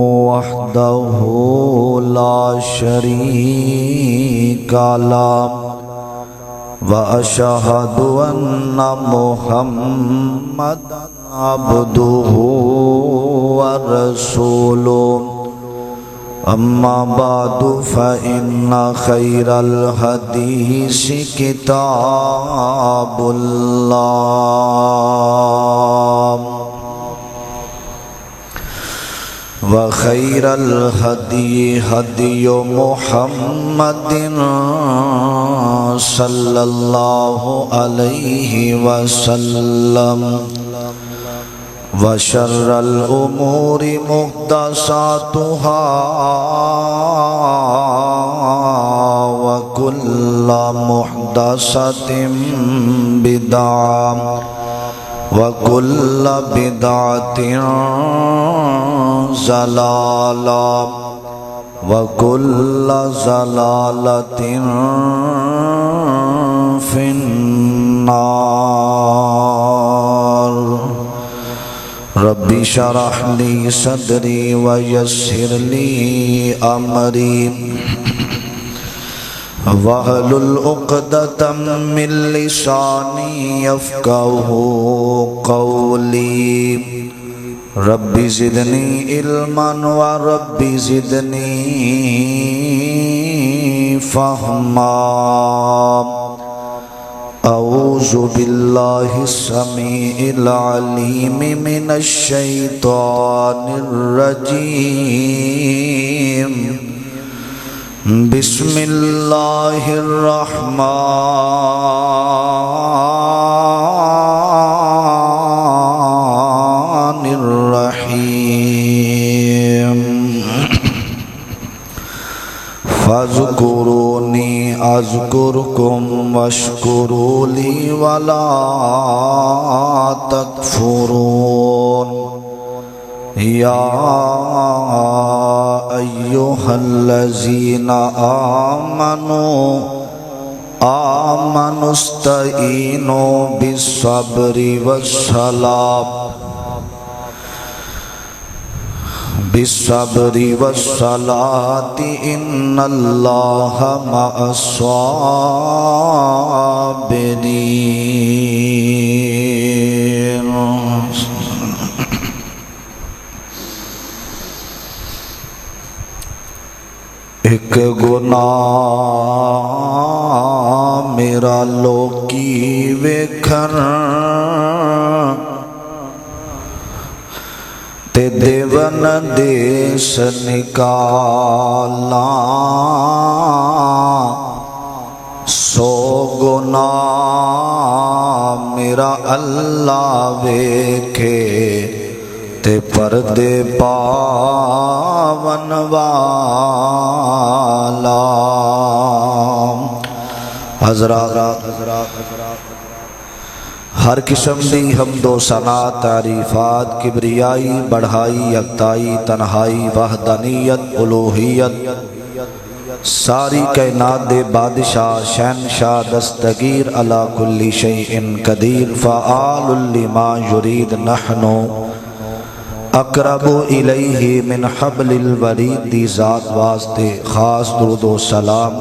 وحده لا شريك له وأشهد أن محمدا عبده ورسوله أما بعد فإن خير الحديث كتاب الله وخير الهدي هدي محمد صلى الله عليه وسلم وشر الأمور محدثاتها وكل محدثة بدعة وكل بدعة ضلالة وكل ضلالة في النار ربي اشرح لي صدري ويسر لي أمري واحلل عقدة من لساني يفقهوا قولي رب زدني علما ورب زدني فهما أعوذ بالله السميع العليم من الشيطان الرجيم بسم الله الرحمن الرحيم فاذكروني أذكركم واشكروا لي ولا تكفرون يا أيها الذين آمنوا استعينوا بالصبر والصلاة إن الله مع الصابرين ایک گناہ میرا لوکی ویکھن تے دیون دیس نکالا سو گناہ میرا اللہ ویکھے تے پردے پاون والا حضرات ہر قسم دی حمد و ثنا تعریفات کبریائی بڑھائی یکتائی تنہائی وحدانیت الوہیت ساری کائنات دے بادشاہ شہنشاہ دستگیر علی کل شیء قدیر فعال لما یرید نحن اقرب الیہ من حبل الورید دی ذات واسطے خاص درود و سلام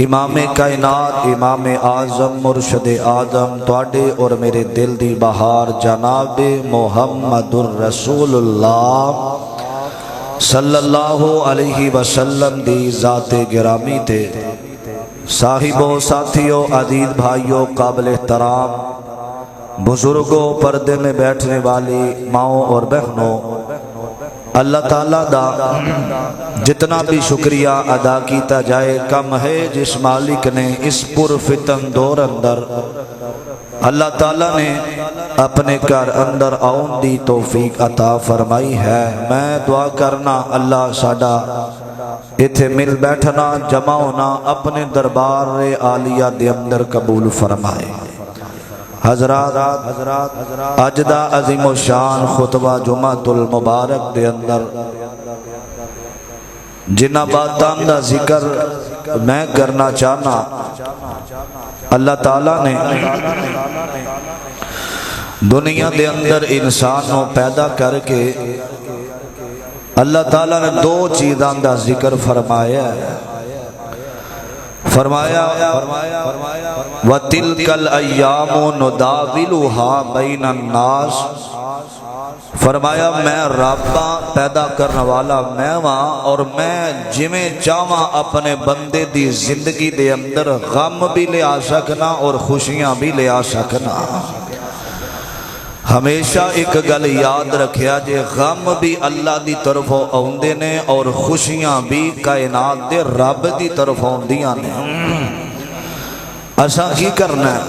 امام کائنات امام اعظم مرشد آدم تواڈے اور میرے دل دی بہار جناب محمد الرسول اللہ صلی اللہ علیہ وسلم دی ذات گرامی تے صاحبوں ساتھیوں عزیز بھائیوں قابل احترام بزرگوں پردے میں بیٹھنے والی ماؤں اور بہنوں اللہ تعالیٰ دا جتنا بھی شکریہ ادا کیتا جائے کم ہے جس مالک نے اس پر فتن دور اندر اللہ تعالیٰ نے اپنے گھر اندر آؤن دی توفیق عطا فرمائی ہے میں دعا کرنا اللہ ساڈا ایتھے مل بیٹھنا جمع ہونا اپنے دربار عالیہ دے اندر قبول فرمائے حضرات اج دا عظیم و شان خطبہ جمعۃ المبارک دے اندر جنہ باتاں دا ذکر میں کرنا چاہنا اللہ تعالیٰ نے دنیا دے اندر انسان کو پیدا کر کے اللہ تعالیٰ نے دو چیزاں دا ذکر فرمایا ہے. فرمایا وَتِلْكَ الْأَيَّامُ نُدَاوِلُهَا بَيْنَ النَّاسِ. فرمایا میں رابطہ پیدا کرنے والا میں ہاں اور میں جویں چاہواں اپنے بندے دی زندگی دے اندر غم بھی لے آ سکنا اور خوشیاں بھی لے آ سکنا. ہمیشہ ایک گل یاد رکھیا جے غم بھی اللہ دی طرف آوندے نے اور خوشیاں بھی کائنات دے رب دی طرف آوندیاں نے. اساں کی کرنا ہے؟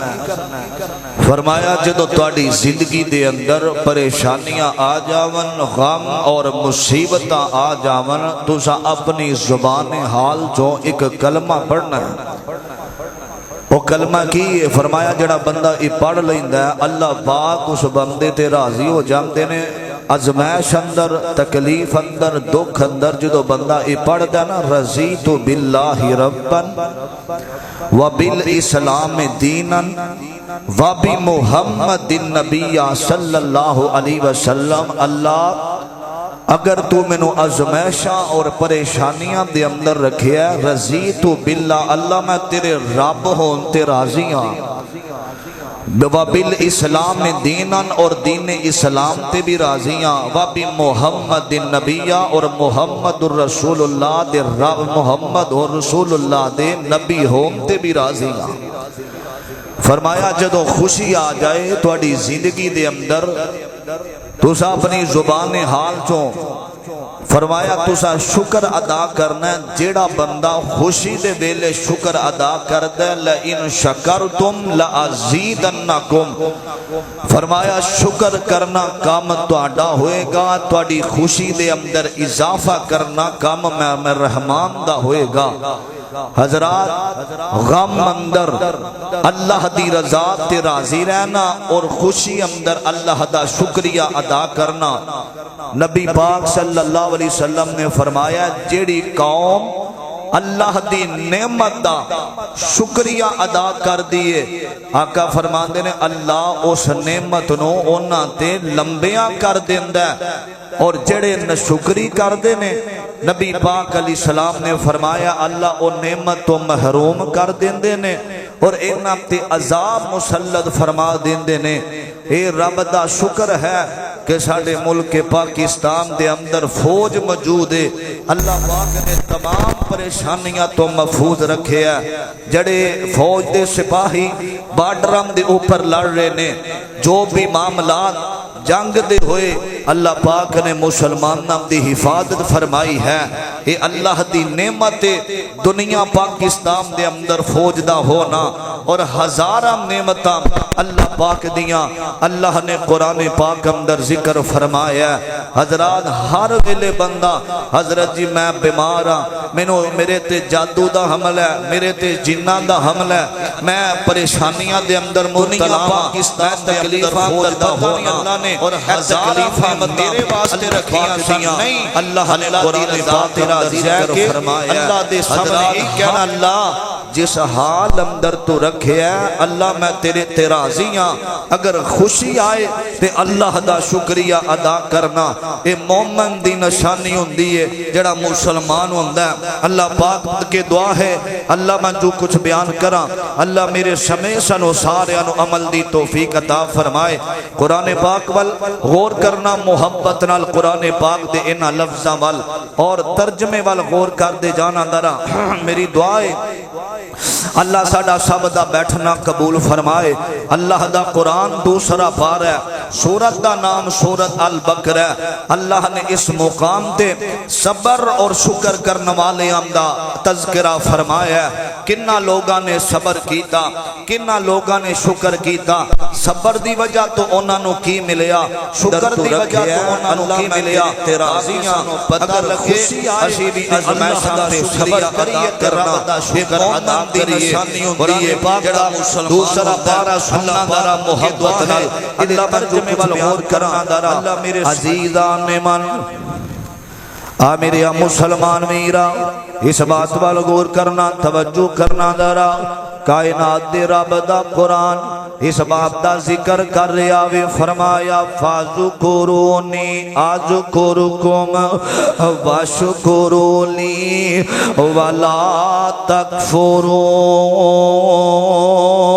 فرمایا جدو تواڈی زندگی دے اندر پریشانیاں آ جاون غم اور مصیبتاں آ جاون تساں اپنی زبان حال چوں ایک کلمہ پڑھنا ہے. وہ کلمہ کی ہے؟ فرمایا جڑا بندہ یہ پڑھ لیندا ہے اللہ پاک اس بندے تے راضی ہو جاندے نے. ازمائش اندر تکلیف اندر دکھ اندر جدو بندہ یہ پڑھ دا نا رضیت باللہ ربا وبالاسلام دینا وبمحمد النبی صلی اللہ علیہ وسلم. اللہ اگر تو منو ازمائشاں اور پریشانیاں دے اندر رکھیا ہے رضیت باللہ اللہ میں تیرے رب ہوں تے راضی ہاں وبالاسلام دینا اور دین اسلام تے بھی راضی ہاں وبمحمد النبی اور محمد الرسول اللہ دے رب محمد اور رسول اللہ دے نبی ہوں تے بھی راضی ہاں. فرمایا جدو خوشی آ جائے تواڈی زندگی دے اندر تسا اپنی زبان حال چوں فرمایا تسا شکر ادا کرنا ہے. جیڑا بندہ خوشی دے ویلے شکر ادا کردا ہے لئن شکرتم لازیدنکم. فرمایا شکر کرنا کام تہاڈا ہوئے گا تہاڈی خوشی دے اندر اضافہ کرنا کام میں رحمان دا ہوئے گا. حضرات غم اندر اللہ دی رضا تے راضی رہنا اور خوشی اندر اللہ دا شکریہ ادا کرنا. نبی پاک صلی اللہ علیہ وسلم نے فرمایا جیڑی قوم اللہ دی نعمت دا شکریہ ادا کر دیئے آقا فرماندے نے اللہ اس نعمت نو اونا تے لمبیاں کر دیندہ ہے. اور جڑے نشکری کر دینے نبی پاک علیہ السلام نے فرمایا اللہ او نعمت تو محروم کر دیندے نے اور اینا تے عذاب مسلط فرما دیندے نے. اے رب دا شکر ہے کہ ساڑھے ملک پاکستان دے اندر فوج موجود ہے. اللہ پاک نے تمام پریشانیاں تو محفوظ رکھے ہیں. جڑے فوج دے سپاہی بارڈرام دے اوپر لڑ رہے نے جو بھی معاملات جنگ دے ہوئے اللہ پاک نے مسلمانوں دی حفاظت فرمائی ہے. اے اللہ دی نعمت دنیا پاکستان دے اندر فوج دا ہونا اور ہزاراں نعمتاں اللہ پاک دیاں اللہ نے قرآن پاک اندر ذکر فرمایا ہے. حضرات ہر ویلے بندہ حضرت جی میں بیمار ہاں میرے تے جادو دا حمل ہے میرے تے جنہ دا حمل ہے میں پریشانیاں دے اندر مبتلا پاکستان تکلیفاں اندر دا ہونا اور تکلیفاں میرے واسطے رکھیاں سیاں اللہ نے قرآن پاک اندر ذکر فرمایا. اللہ دے سامنے کہنا اللہ جس حال اندر تو رکھے ہے اللہ میں تیرے راضی ہاں. اگر خوشی آئے تے اللہ دا شکریہ ادا کرنا اے مومن دی نشانی ہوندی ہے جڑا مسلمان ہوندا ہے. اللہ پاک کے دعا ہے اللہ میں جو کچھ بیان کراں اللہ میرے سمے سنو سارے نو عمل دی توفیق عطا فرمائے. قرآن پاک وال غور کرنا محبت نال قرآن پاک دے انہاں لفظاں وال اور ترجمے وال غور کر دے جانا درا. میری دعا ہے اللہ ساڑا سب دا بیٹھنا قبول فرمائے. اللہ دا قرآن دوسرا پارا ہے سورت دا نام سورت البقرہ ہے. اللہ نے اس مقام تے صبر اور شکر کرنے والے دا تذکرہ فرمایا ہے. کنہ لوگاں نے صبر کیتا کنہ لوگاں نے شکر کیتا. صبر دی وجہ تو انہاں نو کی ملیا شکر دی وجہ تو انہاں نو کی ملیا تیرا عزیزاں اگر خوشی آئے بھی ازمائش دا صبر کریے کرنا شکر ادا کریے اور پاک دا دوسرا پارا سننا پارا محبت نال اللہ ترجمے وال غور کرنا دارا. اللہ میرے عزیزان من میرے مسلمان میرا اس بات وال غور کرنا توجہ کرنا دارا. کائنات دے رب دا قرآن اس باب دا ذکر کر رہا وے فرمایا فاذکرونی اذکرکم واشکرونی ولا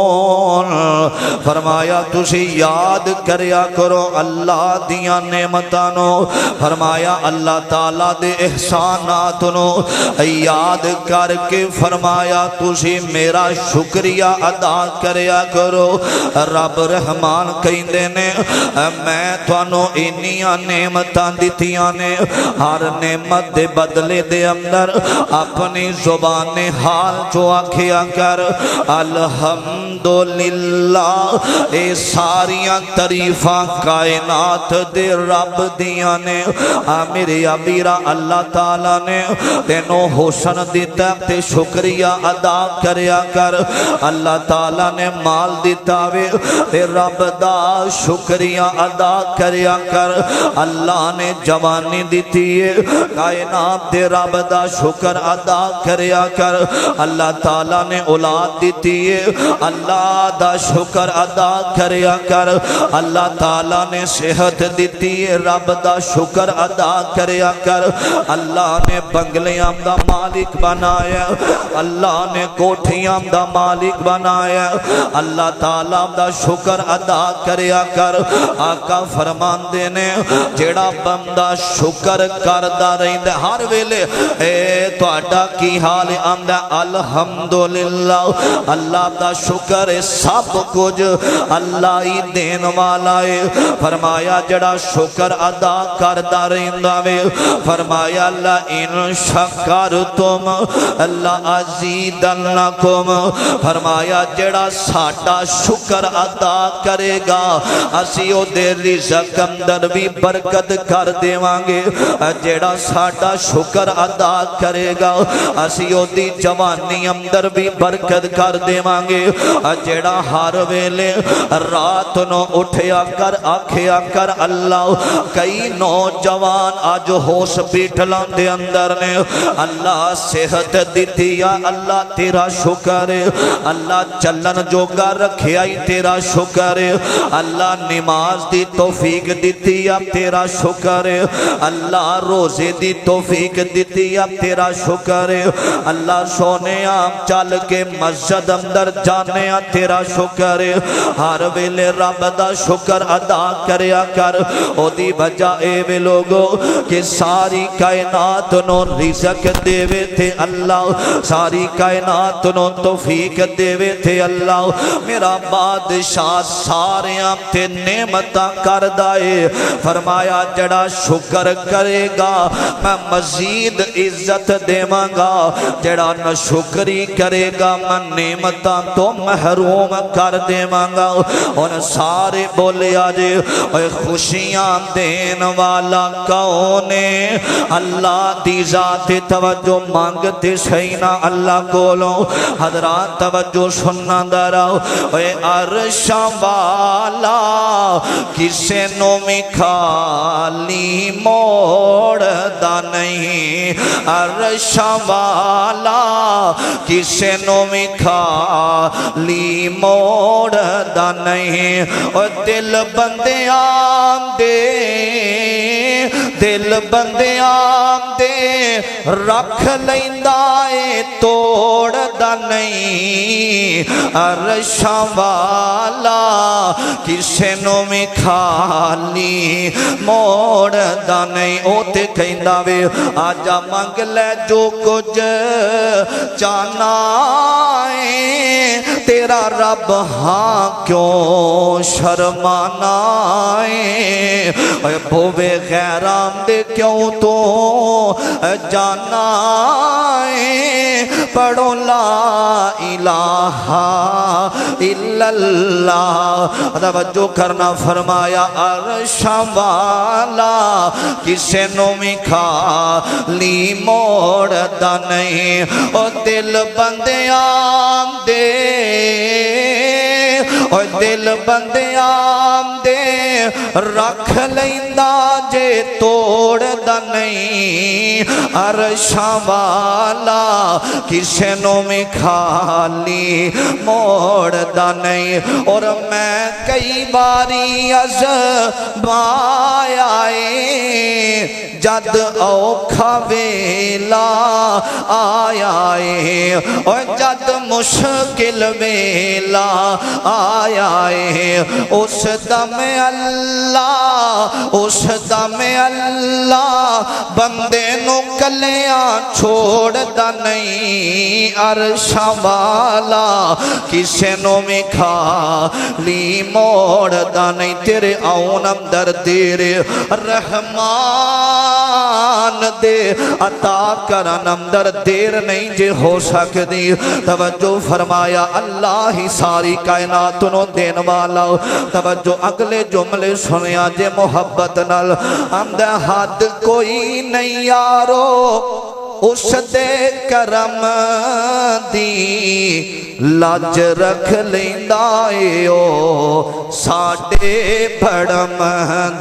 تکفرون فرمایا تسی یاد کریا کرو اللہ دیاں نعمتاں نو فرمایا اللہ تعالیٰ دے احسانات نو یاد کر کے فرمایا تسی میرا شکریہ ادا کریا کرو رب رحمان کہندے نے میں تانوں انیاں نعمتاں دتیاں نے ہر نعمت دے بدلے دے اندر اپنی زبان حال جو آکھیا کر الحمدللہ اے ساریاں تعریفاں کائنات دے رب دیاں نے میرے ابیرا اللہ تعالیٰ نے تینوں حسن دیتا تے شکریہ ادا کریا کر اللہ تعالیٰ نے مال دیتا وے تے رب دا شکریہ ادا کریا کر اللہ نے جوانی دیتی ہے کائنات دے رب دا شکر ادا کریا کر اللہ تعالیٰ نے اولاد دیتی ہے اللہ دا شکر ادا کریا کر اللہ تعالیٰ نے صحت دیتی ہے رب دا شکر ادا کریا کر اللہ نے بنگلیاں دا مالک بنایا اللہ نے کوٹھیاں دا مالک بنایا اللہ تعالیٰ دا شکر ادا کریا کر آقا فرمان دینے جیڑا بندہ شکر کردہ رہندہ ہر ویلے اے تواڈا کی حال آمدہ الحمدللہ اللہ دا شکر سب کچھ اللہ ہی دین والا ہے فرمایا جڑا شکر ادا کردہ رہندہ وے فرمایا لئن شکرتم لأزیدنکم فرمایا جڑا ساڈا شکر ادا کرے گا اسی او دے رزق اندر بھی برکت کر دیوانگے جڑا ساڈا شکر ادا کرے گا اسی او دی جوانی اندر بھی برکت کر دیوانگے جڑا ہر ویلے رات نو اٹھیا کر آکھیا کر اللہ کئی نوجوان آج ہاسپٹلاں دے اندر نے اللہ صحت دیتی یا اللہ تیرا شکر ہے اللہ چلن جوگا رکھیا ہی تیرا شکر ہے اللہ نماز دی توفیق دیتی یا تیرا شکر ہے اللہ روزے دی توفیق دیتی یا تیرا شکر ہے اللہ سونے آم چل کے مسجد اندر جانے یا تیرا شکر ہے ہر ویلے رب دا شکر ادا کریا کر او دی بجا اے وے لوگو کہ ساری کائنات نو رزق دیوے تھے اللہ ساری کائنات نو توفیق دیوے تھے اللہ میرا بادشاہ سارے آپ تے نعمتاں کر دائے فرمایا جڑا شکر کرے گا میں مزید عزت دیواں گا جڑا نہ شکری کرے گا میں نعمتاں تو محروم کر دیواں گا اور سارے بولے آجے اے خوشیاں دین والا کونے اللہ دی ذات توجہ مانگتے سینا اللہ کولو حضرات توجہ سننا دراؤ اے عرشاں والا کسے نو میں خالی موڑ دا نہیں عرشاں والا کسے نو میں خالی موڑ دا نہیں اور دل بندے آمدے دل بندے آمدے رکھ لیندائے توڑ دا نہیں عرشاں والا کسے نو میں خالی موڑ دا نہیں او تے کہندہ وے آجا منگ لے جو کچھ چانا ہے تیرا رب ہاں کیوں شرمانا ہے اے بھوے غیرام دے کیوں تو جانا ہے پڑھو لا الہ الا اللہ توجہ کرنا فرمایا عرشاں والا کسے نو میں خالی موڑ دا نہیں او دل بندے آمدے او دل بندے آمدے رکھ لیندہ جے توڑ دا نہیں عرشاں والا کسے نو میں خالی موڑ دا نہیں اور میں کئی باری آزمائے جد اوکھا ویلا آیا ہے اور جد مشکل ویلا آیا ہے اس دم اللہ بندے نو کلیاں چھوڑ دا نہیں عرشاں والا کسے نو میں خالی موڑ دا نہیں تیرے آونم در دیر رحمان دے عطا کرنم در دیر نہیں جے ہو سکتی توجہ فرمایا اللہ ہی ساری کائنات نو دین والا توجہ اگلے جملے سنیا جے محبت نال ہم دے حد کوئی نہیں یارو اس دے کرم دی لاج رکھ لیندائے او ساڑے بڑم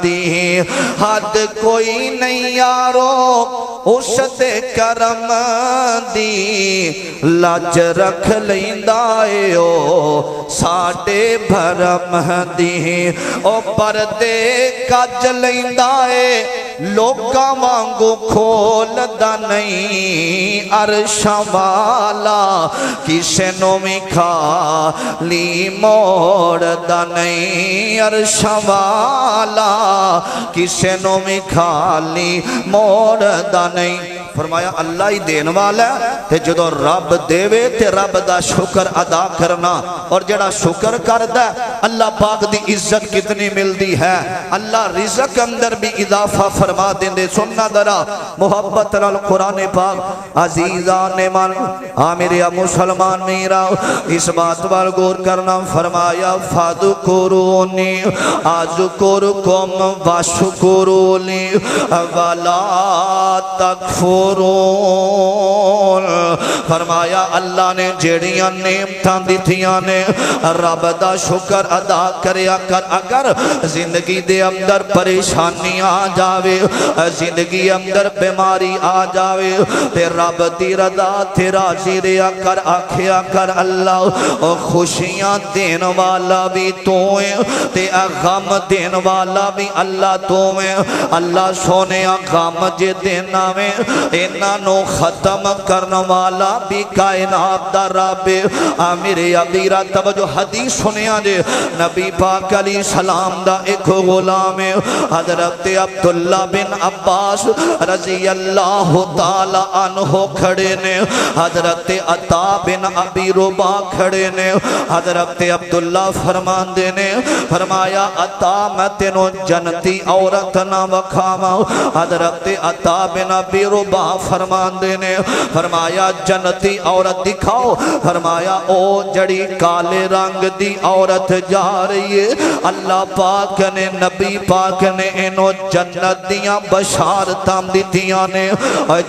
دی حد کوئی نہیں یارو اس دے کرم دی لاج رکھ لیندائے او ساڑے بڑم دی او پردے کج لیندائے لوکاں وانگو کھول دا نہیں عرشاں والا کسے نو میں خالی موڑ دا نہیں عرشاں والا کسے نو میں خالی موڑ دا نہیں فرمایا اللہ ہی دین والا ہے تے جدو رب دیوے تے رب دا شکر ادا کرنا اور جڑا شکر کردہ اللہ پاک دی عزت کتنی ملدی ہے اللہ رزق اندر بھی اضافہ فرما دیں دے سننا درہ محبت القرآن پاک عزیزان من آمیر یا مسلمان میرا اس بات پر غور کرنا فرمایا فَذْكُرُونِي أَذْكُرْكُمْ وَاشْكُرُوا وَلَا تَكْفُرُونَ فرمایا اللہ نے جیڑیاں نعمتاں دیتیاں نے رب دا شکر ادا کریا کر اگر زندگی دے اندر پریشانی آ جاوے زندگی اندر بیماری آ جاوے تے رب دی رضا تے راضی ریا کر آکھیا کر اللہ خوشیاں دین والا بھی تو ہے تے غم دین والا بھی اللہ تو ہے اللہ سونے غم جے دینا میں انہوں ختم کرنے والا بھی کائنات دا رب میرے عبیرہ توجہ حدیث سنیا جے نبی پاک علیہ السلام دا ایک غلام حضرت عبداللہ بن عباس رضی اللہ تعالی عنہ کھڑے نے حضرت عطا بن ابی ربا کھڑے نے حضرت عبداللہ فرمان دینے فرمایا عطا میں تینوں جنتی عورت نہ وکھاما حضرت عطا بن ابی ربا فرمان دینے فرمایا جنتی عورت دکھاؤ فرمایا او جڑی کالے رنگ دی عورت جا رہی ہے اللہ پاک نے نبی پاک نے انہوں جنت دیاں بشارتاں دیتیاں نے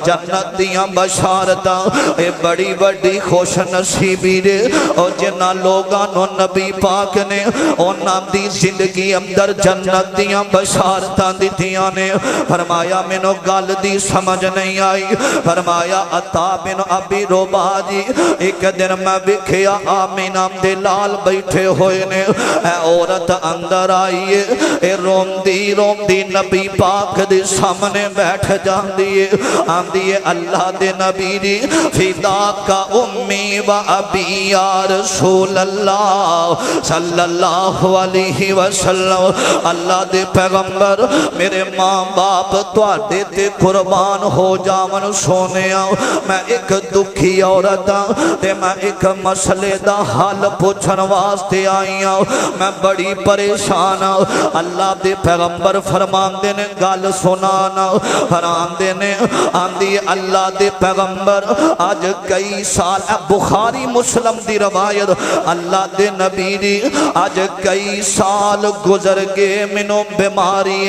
جنت دیاں بشارتاں اے بڑی بڑی خوش نصیبی رے اور جنہ لوگانوں نبی پاک نے انہاں دی زندگی اندر جنت دیاں بشارتاں دیتیاں نے فرمایا منو گل دی سمجھ نہیں آئی فرمایا عطا بن ابی ربا جی ایک دن میں بکھیا آمینہ دے لال بیٹھے ہوئے نے اے عورت اندر آئیے اے روم دی نبی پاک دے سامنے بیٹھ جان دیئے آن دیئے اللہ دے نبی دی فدا کا امی و ابی یا رسول اللہ صلی اللہ علیہ وسلم اللہ دے پیغمبر میرے ماں باپ توڑے تے قربان ہو جامن سونے آؤ میں ایک دکھی عورتاں تے میں ایک مسئلے دا حال پوچھن واسطے آئی آؤ میں بڑی پریشان آؤ اللہ دے پیغمبر فرمان دینے گال سنانا فرمان دینے آندی اللہ دے پیغمبر آج کئی سال بخاری مسلم دی روایت اللہ دے نبی دی آج کئی سال گزر گئے منو بیماری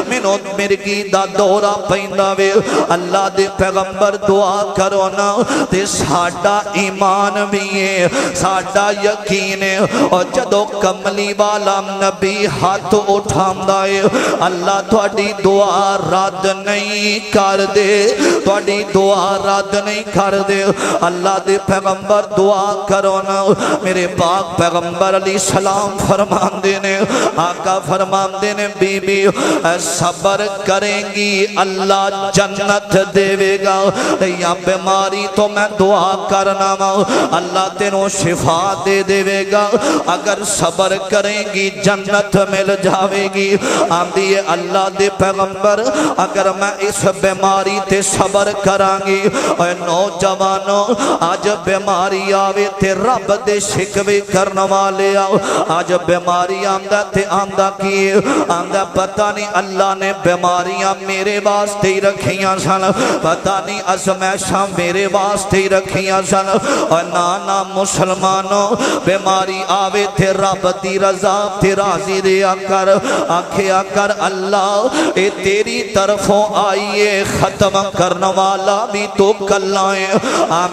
منو مرگی دا دورہ پیندہ وے اللہ دے پیغمبر دعا کرو نا تے ساڈا ایمان بھی ہے ساڈا یقین ہے اور جدو کملی والا نبی ہاتھ اٹھاندا ہے اللہ تہاڈی دعا رد نہیں کر دے تہاڈی دعا رد نہیں کر دے اللہ دے پیغمبر دعا کرو نا میرے پاک پیغمبر علیہ السلام فرماندے نے آقا فرماندے نے بی بی صبر کریں گی اللہ جنت دے گا یا بیماری تو میں دعا کرنا اللہ تینوں شفا دے گا اگر صبر کریں گی جنت مل جاوے گی آندھی ہے اللہ دے پیغمبر اگر میں اس بیماری تے صبر کرانگی اے نوجوانوں آج بیماری آوے تے رب دے شکوے کرنا والے آو آج بیماری آمدہ تے آمدہ کیے آمدہ پتہ نہیں اللہ نے بیماریاں میرے واسطے ہی رکھیاں سن پتہ نہیں ازمیشاں میرے واسطے ہی رکھیاں سن اور نانا مسلمانوں بیماری آوے تے رب دی رضا تے راضی ریا کر آکھیا کر اللہ اے تیری طرفوں آئیے ختم کرنا والا بھی تو کلائیں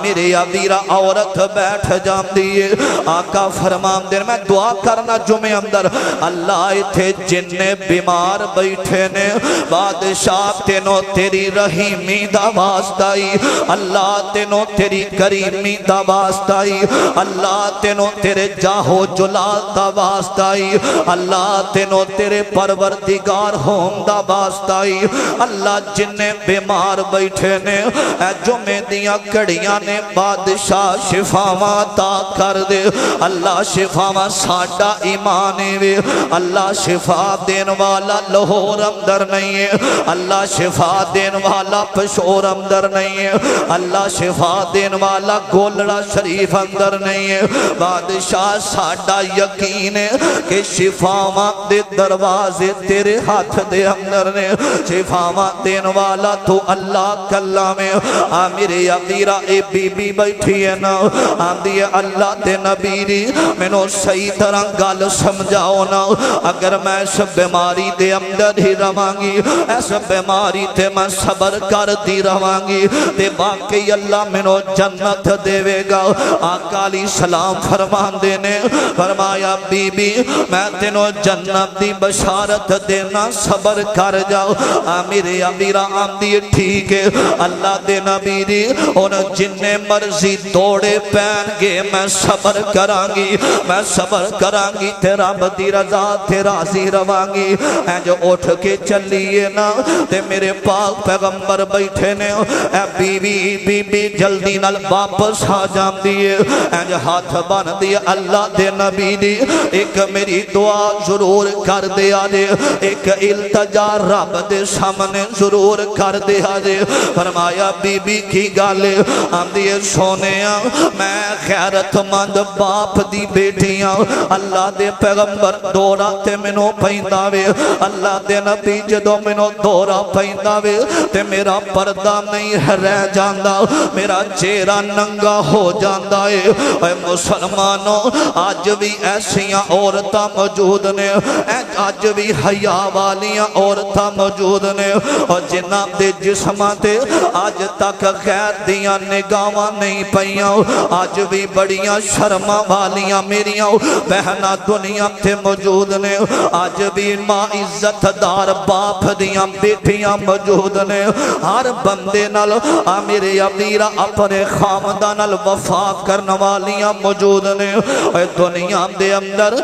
میرے عبیرہ عورت بیٹھ جام دیئے آقا فرمان دیر میں دعا کرنا جمعے اندر اللہ تھے جننے بیمار بیٹھے نے بادشاہ تینوں تیری رحیمی دا واسطائی اللہ تینوں تیری کریمی دا واسطائی اللہ تینوں تیرے جاہو جلال دا واسطائی اللہ تینوں تیرے پروردگار ہوں دا واسطائی اللہ جننے بیمار بیٹھے نے اے جمعے دیاں کڑیاں نے بادشاہ شفاواں تا کر دے اللہ شفاواں ساڈا ایمانے وے اللہ شفا دین والا لہور اندر نہیں ہے اللہ شفا دین والا پشور اندر نہیں ہے اللہ شفا دین والا گولڑا شریف اندر نہیں ہے بادشاہ ساڈا یقین ہے کہ شفاواں دے دروازے تیرے ہاتھ دے اندر نے شفاواں دین والا تو اللہ کلام ہے میرے عقیرہ اے بی بی بیٹھی ہے نا آندھی ہے اللہ دے نبیری میں نو صحیح طرح گال سمجھاؤ نا اگر میں اس بیماری دے اندر ہی روانگی اس بیماری تے میں صبر کر دی روانگی تے باقی اللہ میں نو جنت دے گا آقا علیہ السلام فرمان دینے فرمایا بی بی میں تینوں جنت دی بشارت دینا صبر کر جاؤ میرے امیرہ آمدی ٹھیک ہے اللہ دے نبیری ان جننے مرضی توڑے پہن گے میں صبر کرانگی میں صبر کرانگی تیرا بدی رضا تیرا زی روانگی اے جو اٹھ کے چلیے نا تے میرے پاک پیغمبر بیٹھے نے اے بی بی جلدی نال واپس آ جام دیئے اے جو ہاتھ بان دیئے اللہ دے نبی دی ایک میری دعا ضرور کر دیا دے ایک التجا رب دے سامنے ضرور کر دیا دے فرمایا بی بی کی گالے ہم دیئے سونیاں میں خیرت مند باپ دی بیٹیاں اللہ دے پیغمبر دورا تے منو پہنداوے اللہ دے نبی جدو منو دورا پہنداوے تے میرا پردہ نہیں رہ جاندہ میرا چہرہ ننگا ہو جاندہ ہے اے مسلمانوں آج بھی ایسیاں عورتاں موجود نے آج بھی حیا والیاں عورتاں موجود نے اور جناب دے جسمہ تے آج تک غیر دیاں نگاواں نہیں پئیاں آج بھی بڑیاں شرما والیاں میریاں بہنا دنیا تے موجود نے آج بھی ماں عزت دار باپ دیاں بیٹیاں موجود نے ہر بندے نال میرے امیرہ اپنے خامدان الوفا کرنے والیاں موجود نے دنیا دے اندر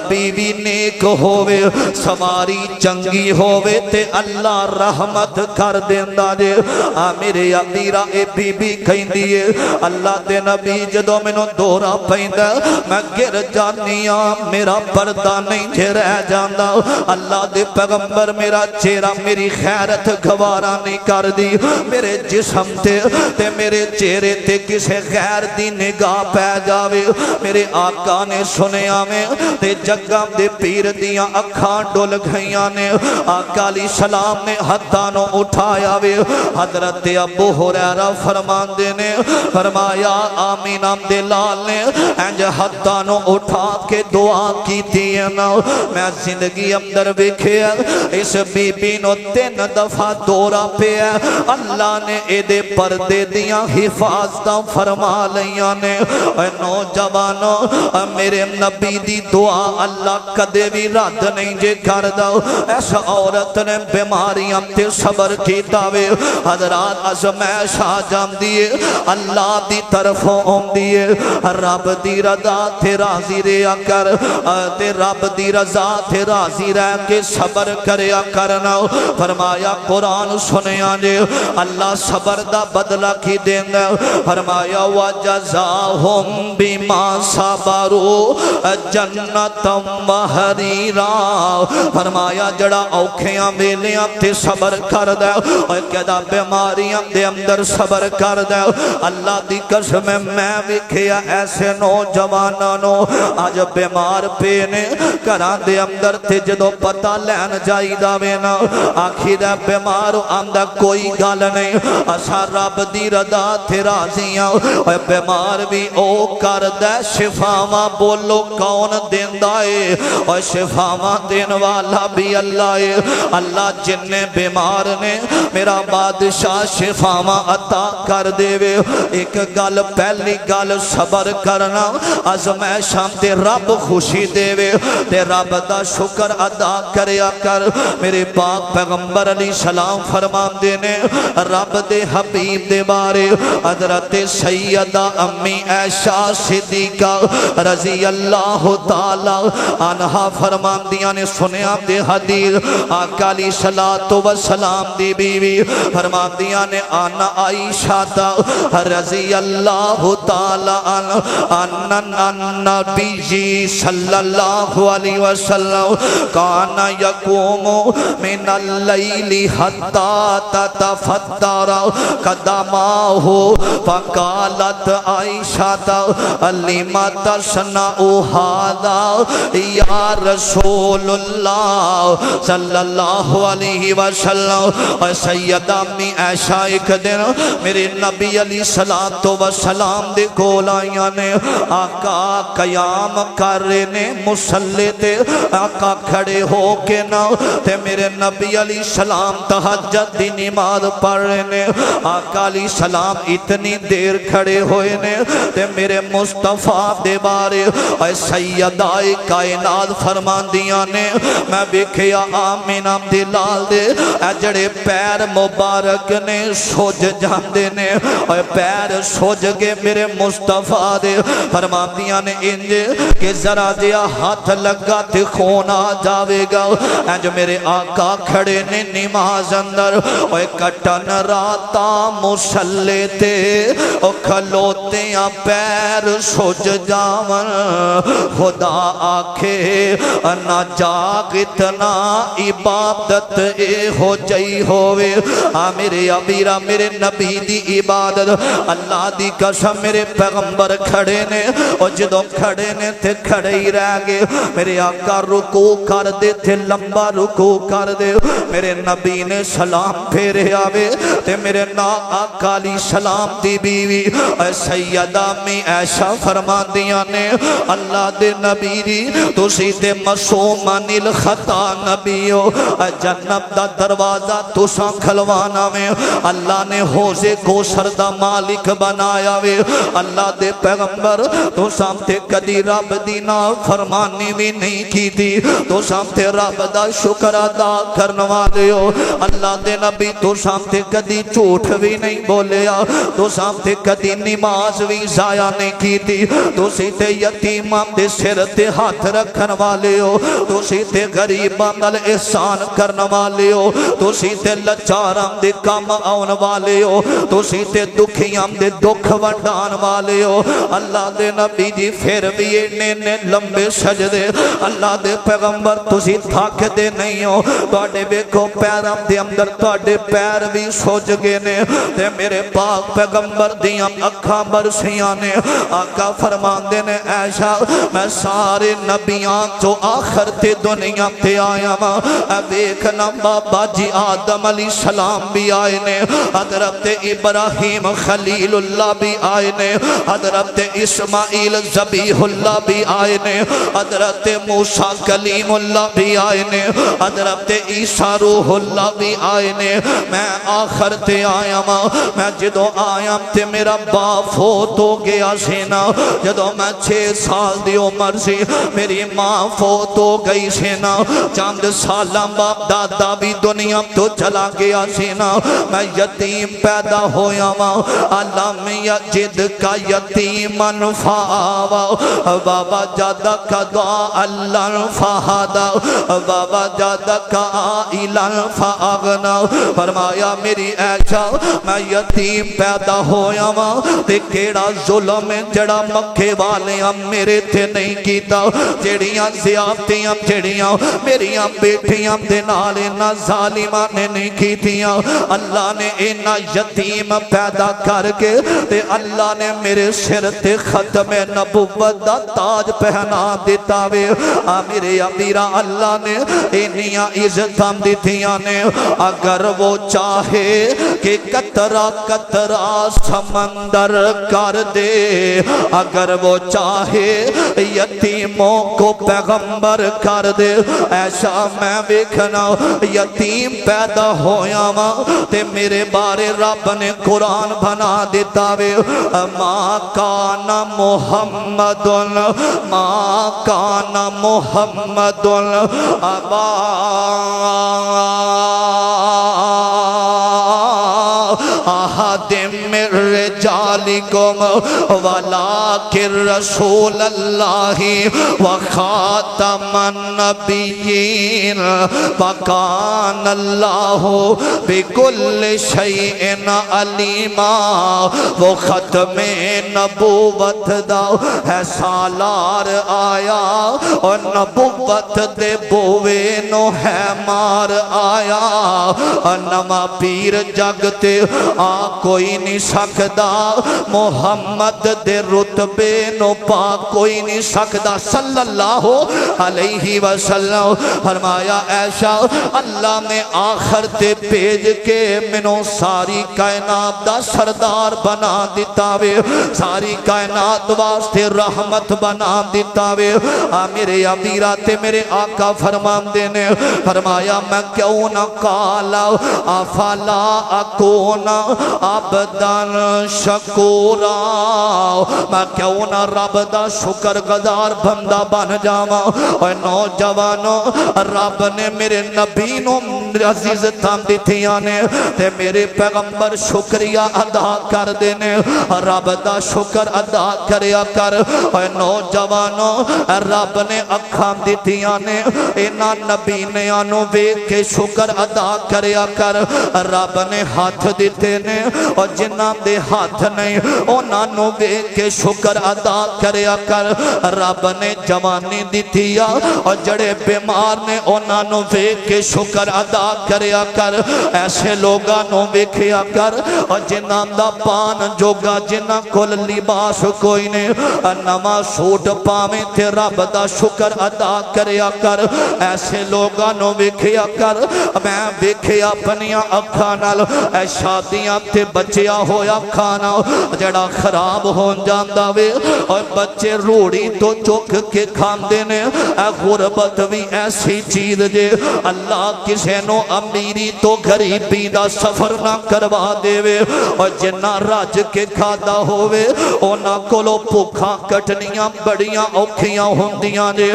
بیوی نیک ہووے سواری چنگی ہووے تے اللہ رحمت کر دیندہ دے میرے امیرہ اے بی بی کہیں دیئے اللہ دے نبی جدو منو دورا پہندہ میں گر جانیاں میرا پردہ نہیں جے رہ جاندہ اللہ دے پیغمبر میرا چہرہ میری خیرت گوارا نہیں کر دی میرے جسم تے میرے چہرے تے کسے غیر دی نگاہ پہ جاوے میرے آقا نے سنے آمیں تے جگہ دے پیر دیاں اکھاں ڈول گھئیاں نے آقا علیہ السلام نے حدانوں اٹھایا وے حضرت ابو حریرہ فرمان دینے فرمایا آمین آمدے لال نے انج حدانوں اٹھا کے دعا کی تھی نا میں زندگی اندر بکھے اس بی بی نو 3 دفعہ دورہ پہ ہے اللہ نے ایدے پردے دیاں حفاظتاں فرما لیاں نے اے نوجوانوں میرے نبی دی دعا اللہ کدے بھی رد نہیں جے کر دو ایسا عورت نے بیماریاں تے صبر کی داوے حضرات ازمائش آجام دیئے اللہ دی طرفوں دیئے رب دی رضا تے راضی رہا کر تے رب دی رضا تے راضی رہ کے صبر کریا کرنا فرمایا قرآن سنیا جے اللہ صبر دا بدلہ کی دیں گا فرمایا وَجَزَاهُمْ بِمَا صَبَرُوا جَنَّةً وَحَرِيرًا فرمایا جڑا اوکھیاں ویلیاں تے صبر کر دے اور کہدا بیماریاں دے اندر صبر کر دے اللہ دی قسم میں وکھیا ایسے نوجوانانو آج بیمار پینے کران دے اندر تے جدو پتہ لین جائی داوے نا آکھی دے بیمارو آمدہ کوئی گال نہیں اسا رب دی رضا تے راضیاں اور بیمار بھی او کر دے شفاواں بولو کون دین دائے اور شفاواں دین والا بھی اللہ ہے اللہ جن بیمار نے میرا بادشاہ شفاواں عطا کر دے وے ایک گل پہلی گل صبر کرنا ازمائشاں تے رب خوشی دے وے تے رب دا شکر ادا کریا کر میرے پاک پیغمبر علیہ السلام فرمان دینے رب دے حبیب دے بارے حضرت سیدہ امی عائشہ صدیقہ رضی اللہ تعالی عنہ فرمان دیا نے سنیا دے حدیث آقا علیہ السلام دی بیوی فرمان دیا نے آنا عائشہ تا رضی اللہ تعالی عنہ نبی صلی اللہ علیہ وسلم کانا یقوم من اللیل حتی تتفتر قدماہ فقالت عائشہ لما تصنع هذا یا رسول اللہ صلی اللہ علیہ وسلم اور سیدہ امی عائشہ ایک دن میرے نبی علیہ السلام دے کولائیاں نے آقا قیام کر رہے نے مسلح تے آقا کھڑے ہو کے نا تے میرے نبی علیہ السلام تہجد دی نماز پڑھ رہے نے آقا علیہ السلام اتنی دیر کھڑے ہوئے نے تے میرے مصطفیٰ دے بارے اے سیدہ کائنات فرمان دیا نے میں بکھیا آمینہ دلال دے اے جڑے پیر مبارک نے سوج جاندے نے اے پیر سوج گے میرے مصطفیٰ دے فرمان دیا نے انجے کہ ذرا دیا ہاتھ لگا تے خون آ جاوے گا اے جو میرے آقا کھڑے نے نماز اندر اے کٹن راتا مسلے تے او کھلوتے ہیں پیر سوج جاون خدا آکھے نہ جاگ اتنا عبادت اے ہو جائی ہوئے میرے عبیرہ میرے نبی دی عبادت اللہ دی قسم میرے پیغمبر کھڑے نے اور جدوں کھڑے نے تھے کھڑے ہی رہ گئے میرے آقا رکوع کر دے تھے لمبا رکوع کر دے میرے نبی نے سلام پھیرے آوے تے میرے نا آقا علیہ السلام دی بیوی اے سیدہ امی عائشہ فرمان دیا نے اللہ دے نبی دی تو سیتے مسومان الخطا نبیو جنت دا دروازہ تو ساں کھلوانا میں اللہ نے حوضے کو سردہ مالک بنایا وے اللہ دے پیغمبر تو سامتے کدی رب دینا فرمانی بھی نہیں کی تھی تو سامتے رب دا شکر ادا کرنوا دیو اللہ دے نبی تو سامتے کدی جھوٹ بھی نہیں بولیا تو سامتے کدی نماز بھی ضائع نہیں کی تھی تو سیتے یتیمان دے سر تے ہاتھ رکھن والے ہو تو سیتے غریبان دل احسان کرن والے ہو تو سیتے لچاران دے کام آن والے ہو تو سیتے دکھیان دے دکھ وڈان والے ہو اللہ دے نبی جی پھر بھی نے لمبے سجدے اللہ دے پیغمبر تسی تھاک دے نہیں ہو تو آڈے بے ویکھو پیراں دے اندر تواڈے پیر بھی سج گئے نے تے میرے پاک پیغمبر دیاں اکھاں برسیاں نے آقا فرماندے نے عائشہ میں سارے نبیاں تو آخر تے دنیا تے آیا وا ویکھنا بابا جی آدم علیہ السلام بھی آئے نے حضرت ابراہیم خلیل اللہ بھی آئے نے حضرت اسماعیل ذبیح اللہ بھی آئے نے حضرت موسیٰ کلیم اللہ بھی آئے نے حضرت عیسیٰ روح اللہ بھی آئے نے میں آخر تے آیا وا میں جدو آیا تے میرا باپ فوت ہو گیا سی نا جدو میں 6 سال دی عمر سی میری ماں فوت ہو گئی سی نا چند سالاں باپ دادا بھی دنیا تو چلا گیا سی نا میں یتیم پیدا ہویا وا علم یجد کا یتیمن فآوا بابا جادا کا دعا اللہ فہادا بابا جادا کا آئلن فاغنا فرمایا میری عائشہ میں یتیم پیدا ہویا وا تے کیڑا ظلم جڑا مکے والے میرے تھے نہیں کیتا جڑیاں زیادتیاں جڑیاں میریاں بیٹیاں دے نالے نہ ظالمہ نے نہیں کیتیاں اللہ نے اینا یتیم پیدا کر کے تے اللہ نے میرے سر تے ختم نبوت دا تاج پہنا دیتا وے میرے امیرہ اللہ نے اینیاں عزتاں دیتیاں نے اگر وہ چاہے کہ قطرہ قطرہ سمندر کر دے اگر وہ چاہے یتیموں کو پیغمبر کر دے ایسا میں ویکھنا یتیم پیدا ہویا وا تے میرے بارے رب نے قرآن بنا دیتا وے ما کان محمد ما کان محمد ابا احد من رجالکم ولکن رسول اللہ وخاتم النبیین وکان اللہ بکل شیء علیما وہ ختم نبوت دا ہے سالار آیا اور نبوت دے بوے نو ہے مار آیا نما پیر جگتے آ کوئی نہیں سکدا محمد دے رتبے نو پا کوئی نہیں سکدا صلی اللہ علیہ وسلم فرمایا عائشہ اللہ نے آخر تے بھیج کے منو ساری کائنات دا سردار بنا دیتا وے ساری کائنات واسطے رحمت بنا دیتا وے میرے امیرہ تے میرے آقا فرمان دینے فرمایا میں کیوں نہ کالا افلا اکون عبدان شکورا میں کیوں نہ رب دا شکر گزار بندہ بن جاواں اور نوجوانوں رب نے میرے نبی نو عزیز تام دیتیاں نے تے میرے پیغمبر شکریہ ادا کر دینے رب دا شکر ادا کریا کر اور نوجوانوں رب نے اکھاں دیتیاں نے اینا نبی نے آنو ویکھ کے شکر ادا کریا کر رب نے ہاتھ دیتے نے اور جنہاں دے ہاتھ نہیں اونا نو ویکھ کے شکر ادا کریا کر رب نے جوانی دیتیا اور جڑے بیمار نے اونا نو ویکھ کے شکر ادا کریا کر ایسے لوگاں نو ویکھیا کر اور جنہاں دا پان جوگا جنہاں کل لباس کوئی نے نما سوٹ پاویں تے رب دا شکر ادا کریا کر ایسے لوگاں نو ویکھیا کر میں ویکھیا اپنیاں اکھاں نال اے شادیاں تے بچیا ہویا کھانا جڑا خراب ہون جاندا وے اور بچے روڑی تو چک کے کھاندے نے اے غربت بھی ایسی چیز جے اللہ کسے نو امیری تو غریبی دا سفر نہ کروا دے وے اور جنہ راج کے کھادا ہووے اونا کولو بھوکاں کٹنیاں بڑیاں اوکھیاں ہوندیاں جے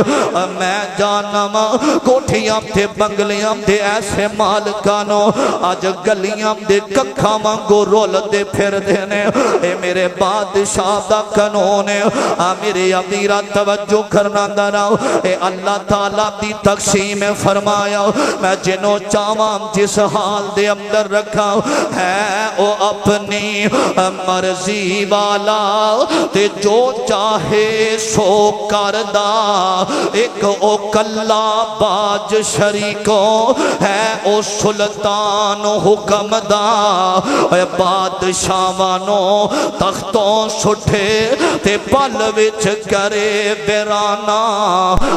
میں جانا ماں کوٹھیاں تے بنگلیاں تے ایسے مالکانو آج گلیاں دے ککھاں مانگو رول دے پھر دینے اے میرے بادشاہ دا قانون ہے میرے امیرہ توجہ کرنا دراؤ اے اللہ تعالیٰ دی تقسیم فرمایا میں جنوں چاہاں جس حال دے اندر رکھا ہے او اپنی مرضی والا تے جو چاہے سو کردہ ایک او کلا باج شریکوں ہے او سلطان حکم دا اے بادشاہانوں تختوں سٹھے تے پل وچ کرے بیرانا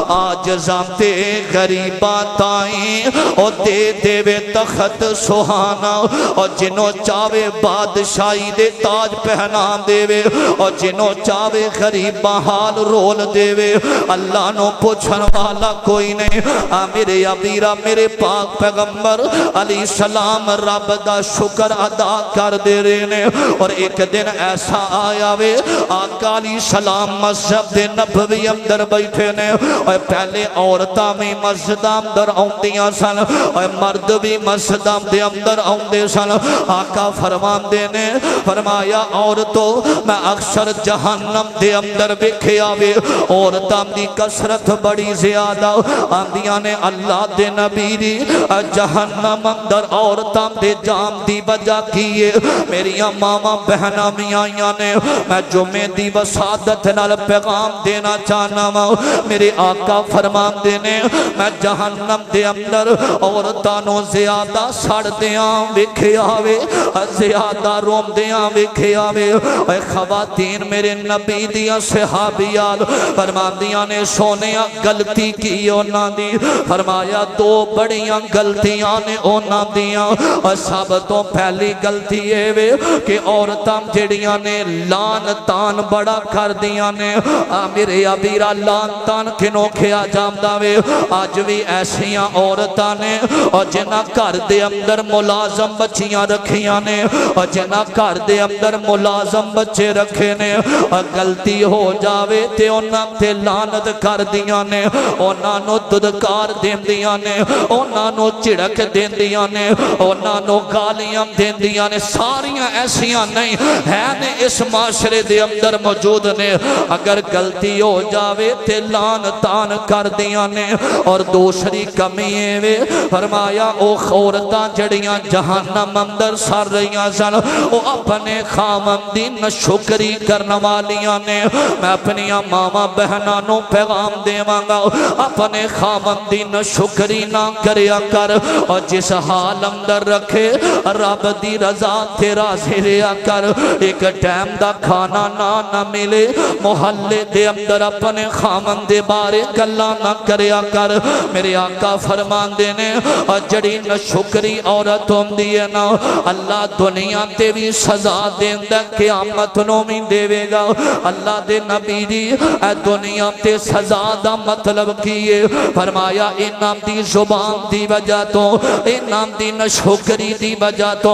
آج زامتے غریباں تائیں او دے دے وے تخت سہانا اور جنوں چاہے بادشاہی دے تاج پہنام دے وے اور جنوں چاہے غریباں حال رول دے وے اللہ نو پوچھن والا کوئی نہیں میرے ابیرہ میرے پاک پیغمبر علیہ السلام رب دا شکر ادا کر دے رہے نے اور ایک دن ایسا آیا وے آقا علیہ السلام مسجد نبوی اندر بیٹھے نے اور پہلے عورتاں میں مسجد اندر آؤندیاں سن اور مرد بھی مسجد اندر آؤندے سن آقا فرمان دینے فرمایا عورتوں میں اکثر جہنم دے اندر بکھے آوے عورتاں دی کثرت بڑی زیادہ آندیاں نے اللہ دے نبی دی جہنم اندر عورتاں دے جام دی بجا کیے میری ماما بہنہ میاں نے میں جمعے دی وسادت نال پیغام دینا چاہنا ہوں میرے آقا فرمان دینے میں جہنم دے اندر عورتانوں زیادہ سڑ دیاں وکھے آوے زیادہ روم دیاں وکھے آوے اے خواتین میرے نبی دیاں صحابیال فرمان دیاں نے سونیاں غلطی کی اونا دی فرمایا دو بڑیاں غلطیاں نے اونا دیاں اور سب تو پہلی غلطی ہے وے کہ عورتاں جڑیاں نے لان تان بڑا کر دیاں نے میرے ابیرہ لان تان کنوں کھیا جامدہ وے آج بھی ایسیاں عورتاں نے اور جنہ کر دے اندر ملازم بچیاں رکھیاں نے اور جنہ کر دے اندر ملازم بچے رکھے نے اور غلطی ہو جاوے تے انہاں تے لانت کر دیاں نے انہاں نو ددکار دین دیاں نے انہاں نو چڑک دین دیاں نے انہاں نو گالیاں دین دیاں نے ساریاں ایسیاں نہیں ہے نے اس معاشرے دے اندر موجود نے اگر غلطی ہو جاوے تے لانتان کر دیاں نے اور دوسری کمی وے فرمایا او عورتاں جڑیاں جہنم اندر سر رہیاں سن او اپنے خامندی نشکری کرنے والیاں نے میں اپنی ماما بہنانوں پیغام دے مانگا اپنے خامندی نشکری نہ کریا کر اور جس حال اندر رکھے رب دی رضا تے راضی ریا کر ایک ٹائم دا کھانا نہ ملے محلے دے اندر اپنے خامندے بارے گلا نہ کریا کر میرے آقا فرمان دینے اور جڑی نشکری عورت ہم دیئے نا اللہ دنیا تے بھی سزا دیندہ قیامت نو میں دے گا اللہ دے نبی دی اے دنیا تے سزا دا مطلب کیے فرمایا انام دی زبان دی وجہ تو انام دی نشکری دی وجہ تو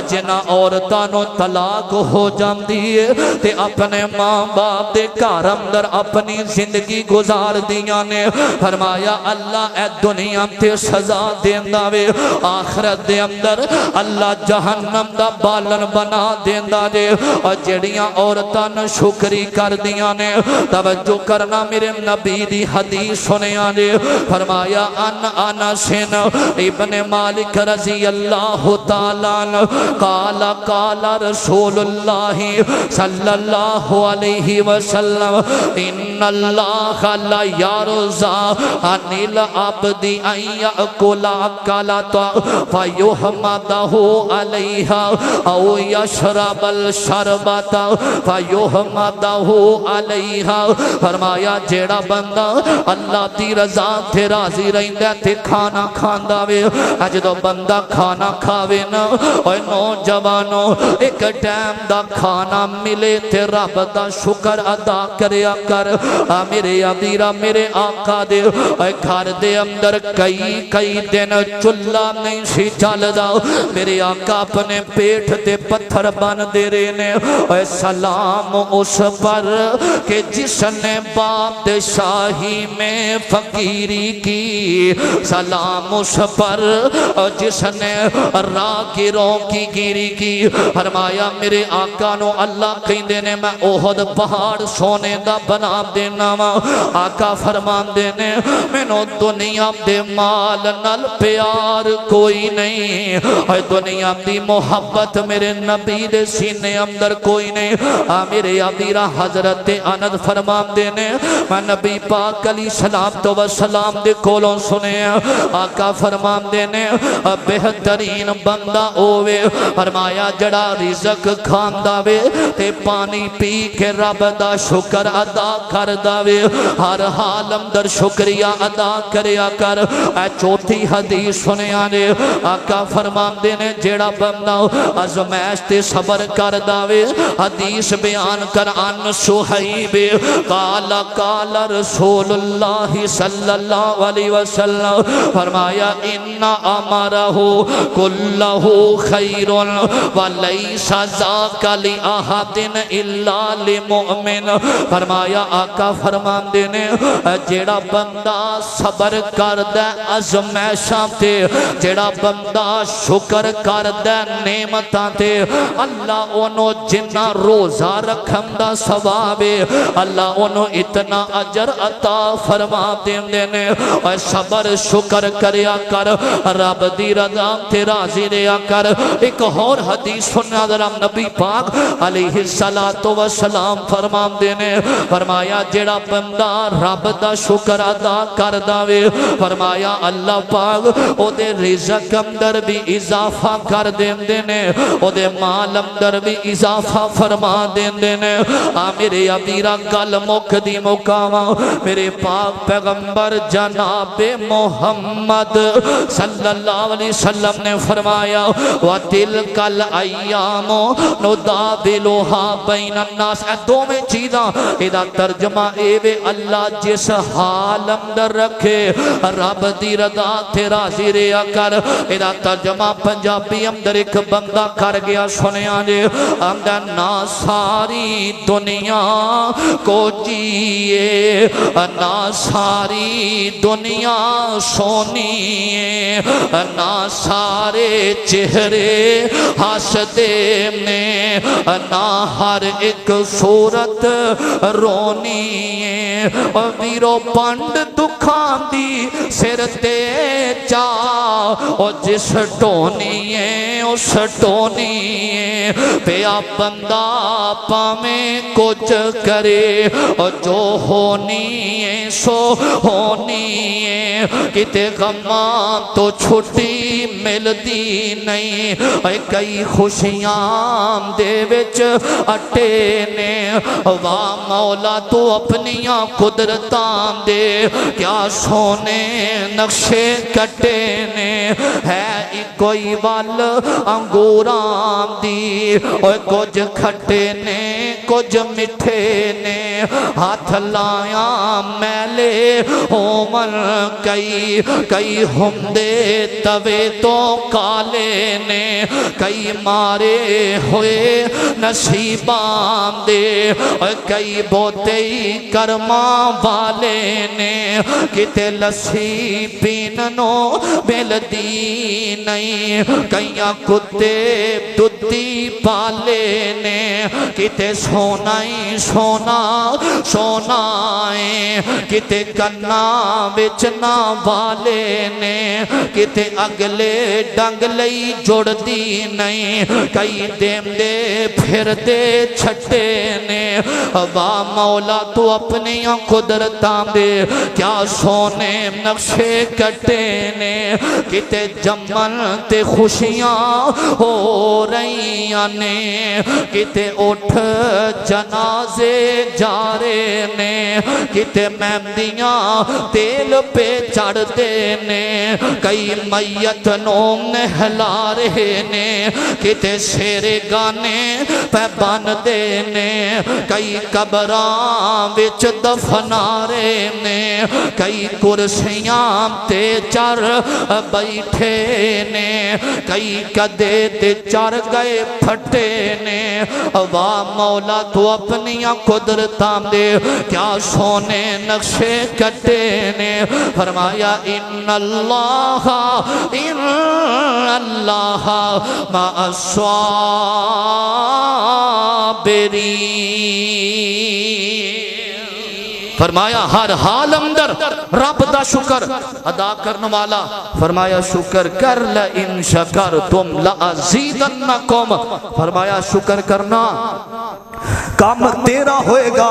جنہ عورتانوں طلاق ہو جام دیئے تے اپنے ماں باپ دے گھر اندر اپنی زندگی گزار دیاں نے فرمایا اللہ اے دنیا تے سزا دیندہ وے آخرت دے اندر اللہ جہنم دا بالن بنا دیندہ دے اور جڑیاں عورتان شکری کر دیاں نے توجہ کرنا میرے نبی دی حدیث سنیاں نے فرمایا انسن ابن مالک رضی اللہ تعالیٰ قال رسول اللہ صلی اللہ علیہ وسلم ان اللہ لا یرضا عن العبد ان یأکل اکلۃ فیحمدہ علیہا او یشرب الشربۃ فیحمدہ علیہا فرمایا جیڑا بندہ اللہ دی رضا تے راضی رہندا تے کھانا کھاندا وے جدوں بندہ کھانا کھاوے نا اوے نوجوانوں ایک ٹائم دا کھانا ملے تے رب دا شکر ادا کریا کر میرے عزیرہ میرے آقا دے گھر دے اندر کئی دن چلا نہیں سی چل دا میرے آقا اپنے پیٹ دے پتھر بن دے رہے نے سلام اس پر کہ جس نے بادشاہی میں فقیری کی سلام اس پر جس نے راگروں کی گیری کی فرمایا میرے آقا نو اللہ کہندے نے میں احد پہاڑ سونے دا بنا دینا وا آقا فرمان دینے مینو دنیا دے مال نال پیار کوئی نہیں اے دنیا دی محبت میرے نبی دے سینے اندر کوئی نہیں میرے عزیرہ حضرت انس فرمان دینے میں نبی پاک علیہ السلام تو وسلام دے کولوں سنے آقا فرمان دینے بہترین بندہ ہوئے فرمایا جڑا رزق کھاندا وے تے پانی پی کے رب دا شکر ادا کر داوے ہر حال اندر شکریہ ادا کریا کر اے چوتھی حدیث سنیا نے آقا فرمان دینے جڑا بندہ ازمائش تے صبر کر داوے حدیث بیان کر ان صہیب قال قال رسول اللہ صلی اللہ علیہ وسلم فرمایا ان امرہ کلہ خیر ولیس ذاک لأحد الا لمؤمن فرمایا آقا فرمان دینے جیڑا بندہ صبر کردہ ازمائشاں تے جیڑا بندہ شکر کردہ نعمتاں تے اللہ انہوں جنہ روزہ رکھن دا ثوابے اللہ انہوں اتنا اجر عطا فرما دینے صبر شکر کریا کر رب دی رضا تے راضی ریا کر ایک اور حدیث سننا ذرا نبی پاک علیہ السلام فرمان دینے فرمایا جڑا بندہ رب دا شکر ادا کر داوے فرمایا اللہ پاک او دے رزق اندر بھی اضافہ کر دینے او دے مال اندر بھی اضافہ فرما دینے میرے عزیرہ گل مک دی مقامہ میرے پاک پیغمبر جناب محمد صلی اللہ علیہ وسلم نے فرمایا وَتِلْكَ الْأَيَّامُ نُدَاوِلُهَا بَيْنَ النَّاسِ اے دو میں چیزاں ادا ترجمہ اے اللہ جس حال اندر رکھے رب دی رضا تے راضی ریا کر ادا ترجمہ پنجابی اندر ایک بندہ کر گیا سنیا جے اندر نہ ساری دنیا کو جیے نہ ساری دنیا سونی نہ سارے چہرے ہسدے میں نہ ہر ایک صورت رونی ویرو پنڈ دکھان دی سر تے چا او جس ٹونی اس ٹونی پیا بندہ پامیں کچھ کرے جو ہونی سو ہونی کتے غمان تو چھٹی ملدی نہیں کئی خوشیاں دے وچ اٹے نے واہ مولا تو اپنیاں قدرتاں دے کیا سونے نقشے کٹے نے ہے کوئی وال انگوراں دی کچھ کھٹے نے کچھ مٹھے نے ہاتھ لایا میلے ہومن کئی ہمدے توے تو کالے نے کئی مارے ہوئے نصیبان دے کئی بوتے کرما والے نے کتے لسی پیننو ملدی نہیں کئیاں کتے دودی پالے نے کتے سونائی سونا سونائیں کتے کنا بچنا والے نے کتے اگلے ڈنگ لئی جوڑ دی نہیں کئی دیم دے پھر دے چھٹے نے با مولا تو اپنی قدرتاں دے کیا سونے نقشے کٹے نے کتے جمن تے خوشیاں ہو رہیاں نے کتے اٹھ جنازے جارے نے کتے مہندیاں تیل پہ چڑھ دے نے کئی میت نو نوں نہلا رہے نے کتے شیرے گانے پہ بن دینے کئی قبراں وچ دفنا رہے نے کئی کرسیاں تے چر بیٹھے نے کئی کدے تے چر گئے پھٹے نے واہ مولا تو اپنیاں قدرتاں دے کیا سونے نقشے کٹے نے فرمایا ان اللہ مع الصابرین فرمایا ہر حال اندر رب دا شکر ادا کرنے والا فرمایا شکر کر لئن شکرتم لأزیدنکم فرمایا شکر کرنا کم تیرا ہوئے گا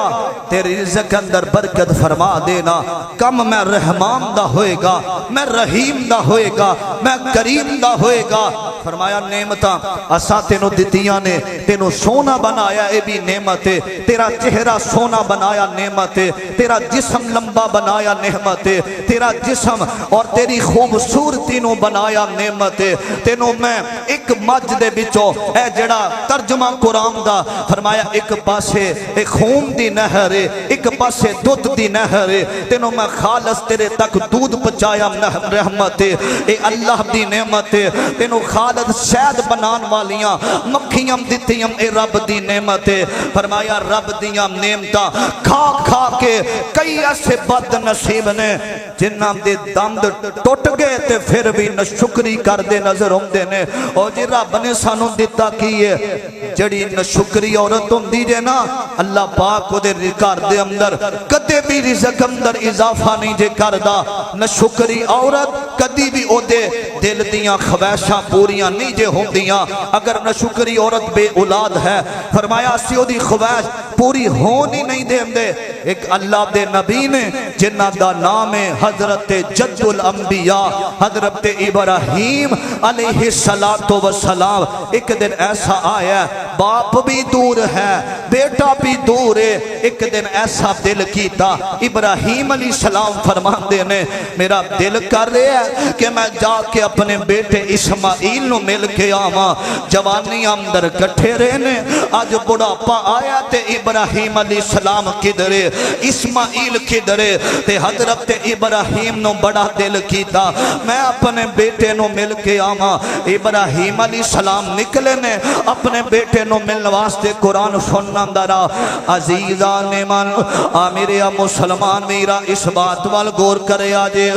تیری رزق اندر برکت فرما دینا کم میں رحمان دا ہوئے گا میں رحیم دا ہوئے گا میں کریم دا ہوئے گا فرمایا نعمتاں اساں تینوں دتیاں نے تینوں سونا بنایا اے بھی نعمت ہے تیرا چہرہ سونا بنایا نعمت ہے تیرا جسم لمبا بنایا نعمت ہے تیرا جسم اور تیری خوبصورتی نو بنایا نعمت ہے تینوں میں ایک مجھ دے بچو اے جڑا ترجمہ قرآن دا فرمایا ایک پاسے ایک خون دی نہر ہے ایک پاسے دودھ دی نہر ہے تینوں میں خالص تیرے تک دودھ پچایا رحمت ہے اے اللہ دی نعمت ہے تینوں خالص شہد بنان والیاں مکھیاں دتیاں اے رب دی نعمت ہے فرمایا رب دیاں نعمتاں کھا کھا کے کئی ایسے بد نصیب نے جنہاں دے دند ٹوٹ گئے تے پھر بھی نشکری کر دے نظر ہوندے نے او جی رب نے سانوں دیتا کیے جڑی نشکری عورت ہوندی جے نا اللہ پاک کو دے رکار دے اندر کدے بھی رزق اندر اضافہ نہیں جے کردا نشکری عورت کدی بھی او دے دل دیاں خواہشاں پوریاں نہیں جے ہوندیاں اگر نشکری عورت بے اولاد ہے فرمایا اسی او دی خواہش پوری ہونی نہیں دے دے ایک اللہ دے نبی نے جنہ دا نام ہے حضرت جد الانبیاء حضرت ابراہیم علیہ السلام ایک دن ایسا آیا باپ بھی دور ہے بیٹا بھی دور ہے ایک دن ایسا دل کیتا ابراہیم علیہ السلام فرماندے نے میرا دل کر رہا ہے کہ میں جا کے اپنے بیٹے اسماعیل نو مل کے آواں جوانی اندر کٹھے رہنے آج بڑھاپا آیا تے ابراہیم علیہ السلام کدرے اسماعیل کدرے تے حضرت ابراہیم نو بڑا دل کیتا میں اپنے بیٹے نو مل کے آواں ابراہیم علیہ السلام نکلے نے اپنے بیٹے نو ملن واسطے قرآن سننا درا عزیزان من میرے مسلمان میرا اس بات وال غور کرے آجے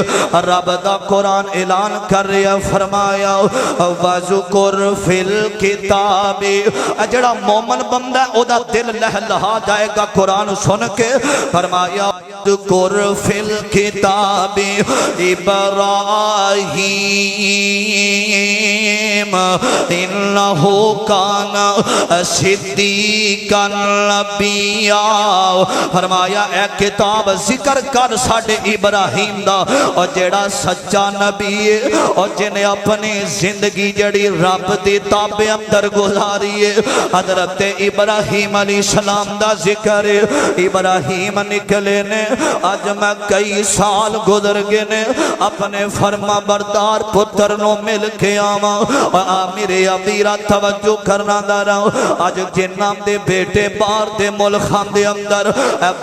رب دا قرآن اعلان کر رہا فرمایا وَذُكُرْ فِي الْكِتَابِ جڑا مومن بندہ او دا دل لہلہا جائے گا قرآن سن کے فرمایا وَذُكُرْ فِي الْكِتَابِ ابراہیم انہو کان صدیقا نبیا فرمایا اے کتاب ذکر کر ساڑھے ابراہیم دا اور جڑا سچا نبی ہے اور جنہیں اپنی زندگی جڑی رب دی تابع اندر گزاری ہے حضرت ابراہیم علیہ السلام دا ذکر ہے ابراہیم نکلے نے آج میں کئی سال گزر گئے نے اپنے فرما بردار پتر نو مل کے آواں اور میرے ابیرہ توجہ کرنا دا رہا آج جنہاں دے بیٹے بار دے ملخان دے اندر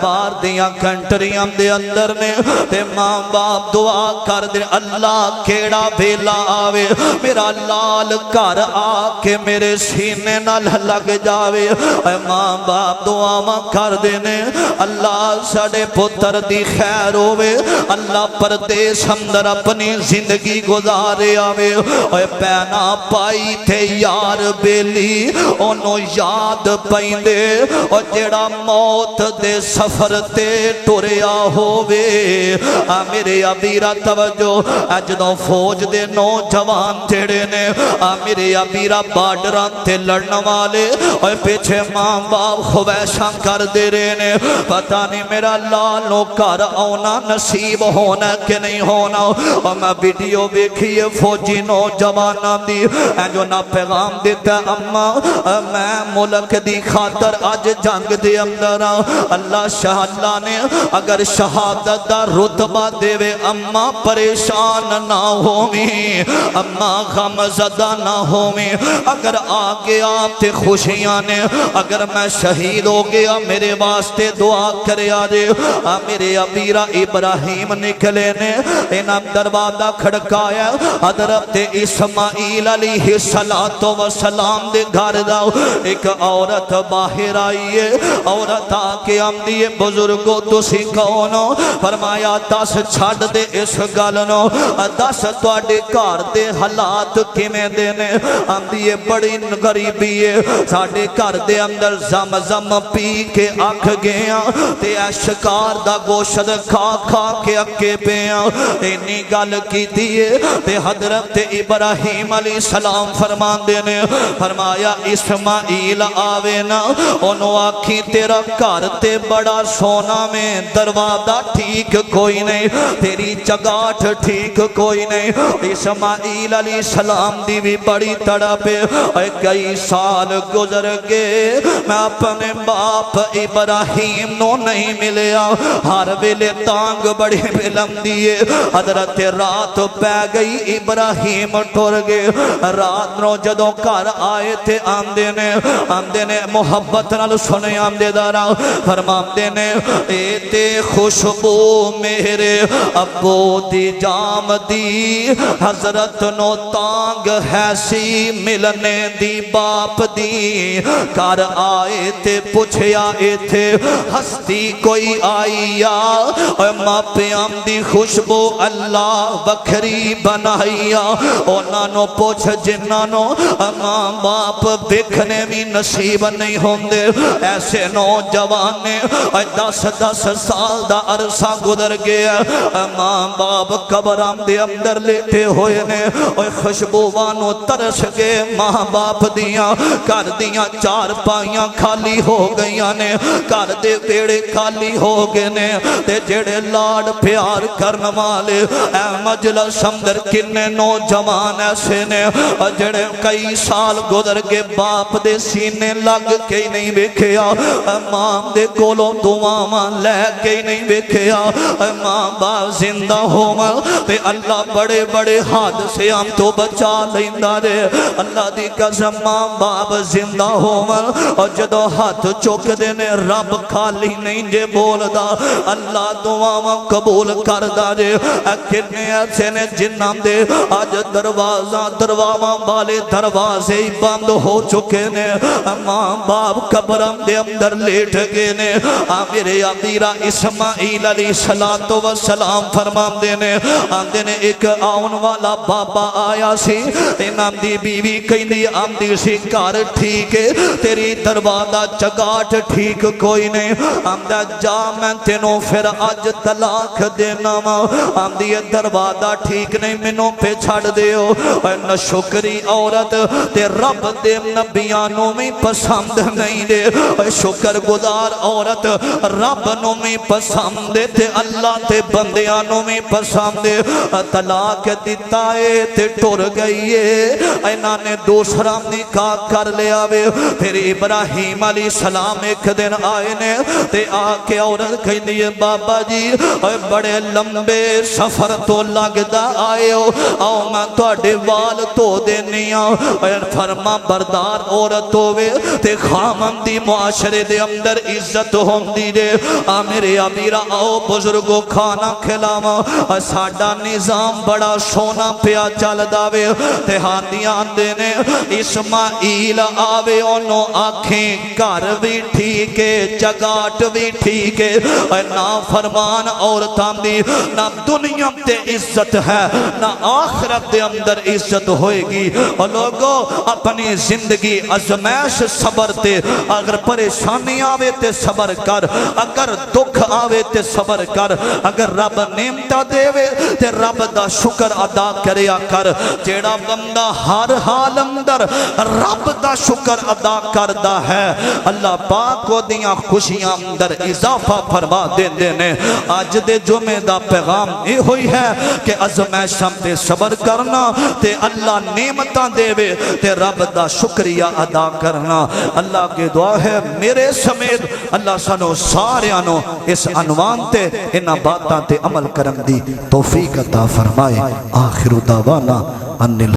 بار دیاں کنٹریاں دے اندر نے تے ماں باپ دعا کر دے اللہ کیڑا بھیلا آوے میرا لال کر آکے میرے سینے نال لگ جاوے اے ماں باپ دعا کر دینے اللہ ساڑے پتر دی خیر ہوئے اللہ پردیس اندر اپنی زندگی گزارے آوے اے پینا پائی تھے یار بیلی انہوں یاد پائندے اور جڑا موت دے سفر تے ٹوریا ہووے میرے ابیرہ توجہ اجدوں فوج دے نوجوان جڑے نے میرے ابیرہ بارڈران تے لڑنا والے اور پیچھے ماں باپ خویشاں کر دے رہے نے پتہ نہیں میرا لالو کر آنا نصیب ہونا کہ نہیں ہونا اور میں ویڈیو بیکھئے فوجی نوجوانہ دی جو نہ پیغام دیتا اما میں ملک دی خاطر اج جنگ دے اندر اللہ شاہ اللہ نے اگر شہادت دا رتبہ دے اما پریشان نہ ہوویں اما غم زدہ نہ ہوویں اگر آگے آتے خوشیاں نے اگر میں شہید ہو گیا میرے واسطے دعا کرے آجے میرے ابیرہ ابراہیم نکلے نے انہاں دروازہ کھڑکایا حضرت اسماعیل علیہ السلام دے گھر داؤ ایک عورت باہر آئی ہے عورت آکے آمدی بزرگو تسی کونو فرمایا دس چھڑ دے اس گلنو دس توڑے کار دے حالات کیمیں دینے آمدی بڑی غریبی ہے ساڑے کار دے اندر زمزم پی کے آکھ گیا تے اشکار دا گوشت کھا کھا کے اکے پیا اینی گل کی دیئے تے حضرت ابراہیم علیہ السلام فرمان دینے فرمایا اسماعیل آوے نا انہوں آکھی تیرا کارتے بڑا سونا میں دروازہ ٹھیک کوئی نہیں تیری چگاٹھ ٹھیک کوئی نہیں اسماعیل علیہ السلام دی بھی بڑی تڑپے کئی سال گزر گئے میں اپنے باپ ابراہیم نو نہیں ملیا ہر ویلے تانگ بڑی ملم دیئے حضرت رات پہ گئی ابراہیم ٹور گئے رات نو جدوں کر آئے تھے آمدے نے محبت نال سنے آمدے دارا فرماندے نے اے تے خوشبو میرے ابو دی جام دی حضرت نو تانگ ہے سی ملنے دی باپ دی کر آئے تے پوچھے آئے تھے ہستی کوئی آئی یا ماں پیام دی خوشبو اللہ بکھری بنائیا اونا نو پوچھ جنہ نو ماں باپ دیکھنے بھی نصیب نہیں ہوندے ایسے نوجوانے 10 سال دا عرصہ گزر گیا ماں باپ قبرام دے اندر لیٹے ہوئے نے خوشبو وانو ترس گئے ماں باپ دیاں کر دیاں چار پائیاں خالی ہو گئیاں نے کر دے بیڑے خالی ہو گئے نے تے جڑے لاڈ پیار کرن والے اے مجلس اندر کنے نوجوان ایسے نے جڑے کئی سال گزر کے باپ دے سینے لگ کے نہیں ویکھیا ماں دے کولوں دعاواں لے کے نہیں ویکھیا ماں باپ زندہ ہوواں تے اللہ بڑے بڑے حادثے ہم تو بچا لیندا رے اللہ دی قسم ماں باپ زندہ ہوواں اور جدوں ہاتھ چوک دینے رب خالی نہیں جے بولدا اللہ دعاواں قبول کردا جے کنے ایسے نے جنہاں دے آج دروازاں والے دروازے ہی بند ہو چکے نے ماں باپ قبرم دے اندر لیٹ گئے نے میرے ابیرہ اسماعیل علیہ السلام فرمان دینے آمدے نے ایک آن والا بابا آیا سی نام دی بیوی کہیں دی آمدی سی کار ٹھیک ہے تیری دروازہ چگاٹ ٹھیک کوئی نہیں آمدہ جا میں تینوں پھر آج طلاق دینا آمدی دروازہ ٹھیک نہیں منوں پہ چھڑ دیو نہ شکری عورت تے رب دے نبیانوں میں پسند نہیں دے شکر گزار عورت رب نو میں پسند دے تے اللہ تے بندیانوں میں پسند دے طلاق دیتا ہے تے ٹور گئی ہے اینا نے دوسرا نکاح کر لیا وے پھر ابراہیم علیہ السلام ایک دن آئے نے تے آکے عورت کہیں دیئے بابا جی بڑے لمبے سفر تو لگدا آئے ہو آؤ میں توڑے وال تو دینیاں فرما بردار عورت ہوئے تے خامندی معاشرے دے اندر عزت ہوندی دے میرے ابیرہ آؤ بزرگو کھانا کھلاوا ساڑا نظام بڑا سونا پیا چل داوے تے ہاندیاں دینے اسماعیل آوے انہوں آنکھیں کر بھی ٹھیکے چگاٹ بھی ٹھیکے نا فرمان عورتان دی نا دنیا تے عزت ہے نا آخرت دے اندر عزت ہوئے گی اور لوگوں اپنی زندگی ازمیش صبر تے اگر پریشانی آوے تے صبر کر اگر دکھ آوے تے صبر کر اگر رب نعمتہ دیوے تے رب دا شکر ادا کریا کر جیڑا بندہ ہر حال اندر رب دا شکر ادا کردہ ہے اللہ پاک کو دیاں خوشیاں اندر اضافہ فرما دینے آج دے جمعہ دا پیغام یہ ہوئی ہے کہ ازمیشم تے صبر کرنا تے اللہ نعمتاں دیوے تے رب دا شکریہ ادا کرنا۔ اللہ کی دعا ہے میرے سمیت اللہ سانو سارے نو اس عنوان تے انہاں باتاں تے عمل کرن دی توفیق عطا فرمائے۔ آخر دعوانا ان